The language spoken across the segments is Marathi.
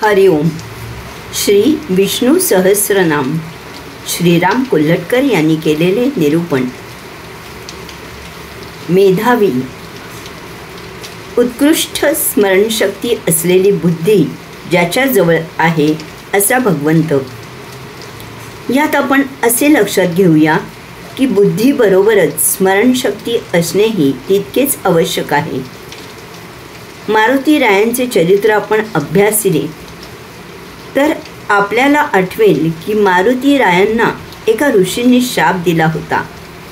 हरिओम. श्री विष्णू सहस्रनाम श्रीराम कोल्हटकर यांनी केलेले निरूपण. मेधावी, उत्कृष्ट स्मरणशक्ती असलेली बुद्धी ज्याच्याजवळ आहे असा भगवंत. यात आपण असे लक्षात घेऊया की बुद्धीबरोबरच स्मरणशक्ती असणेही तितकेच आवश्यक आहे. मारुती रायांचे चरित्र आपण अभ्यासिले तर आपल्याला आठवेल की मारुती रायांना एका ऋषींनी शाप दिला होता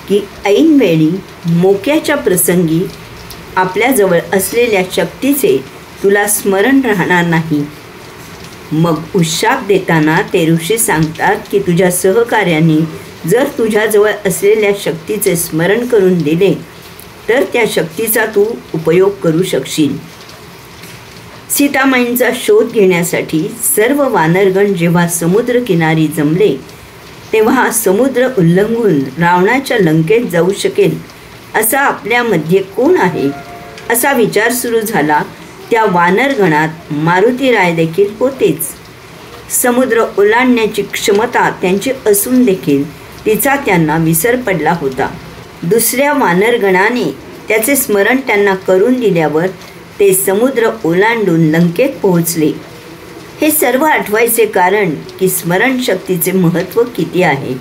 की ऐनवेळी मोक्याच्या प्रसंगी आपल्याजवळ असलेल्या शक्तीचे तुला स्मरण राहणार नाही. मग उशाप देताना ते ऋषी सांगतात की तुझ्या सहकार्याने जर तुझ्याजवळ असलेल्या शक्तीचे स्मरण करून दिले तर त्या शक्तीचा तू उपयोग करू शकशील. सीतामाईंचा शोध घेण्यासाठी सर्व वानरगण जेव्हा समुद्रकिनारी जमले तेव्हा समुद्र उल्लंघून रावणाच्या लंकेत जाऊ शकेल असा आपल्यामध्ये कोण आहे असा विचार सुरू झाला. त्या वानरगणात मारुतीराय देखील होतेच. समुद्र ओलांडण्याची क्षमता त्यांची असून देखील तिचा त्यांना विसर पडला होता. दुसऱ्या वानरगणाने त्याचे स्मरण त्यांना करून दिल्यावर ते समुद्र ओलांडून लंकेत पोहोचले. हे सर्व आठवायचे कारण की स्मरणशक्तीचे महत्त्व किती आहे.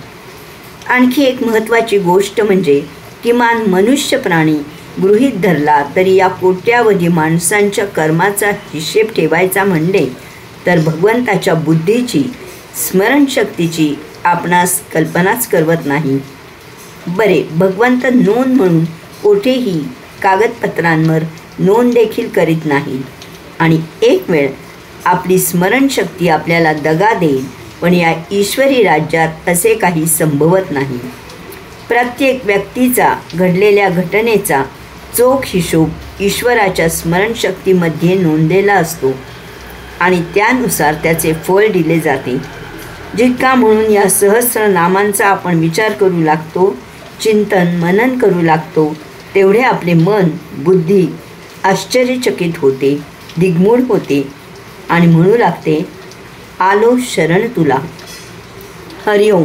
आणखी एक महत्त्वाची गोष्ट म्हणजे किमान मनुष्य प्राणी गृहीत धरला तरी या कोट्यावधी माणसांच्या कर्माचा हिशेब ठेवायचा म्हणले तर भगवंताच्या बुद्धीची स्मरणशक्तीची आपणास कल्पनाच करवत नाही. बरे, भगवंत नोंद म्हणून कोठेही कागदपत्रांवर नोंद देखील करीत नाही आणि एक वेळ आपली स्मरणशक्ती आपल्याला दगा देईल, पण या ईश्वरी राज्यात असे काही संभवत नाही. प्रत्येक व्यक्तीचा घडलेल्या घटनेचा चोख हिशोब ईश्वराच्या स्मरणशक्तीमध्ये नोंदलेला असतो आणि त्यानुसार त्याचे फळ दिले जाते. जितका म्हणून या सहस्रनामांचा आपण विचार करू लागतो, चिंतन मनन करू लागतो, तेवढे आपले मन बुद्धी आश्चर्यचकित होते, दिग्मूढ होते आणि म्हणू लागते, आलो शरण तुला. हरिओम.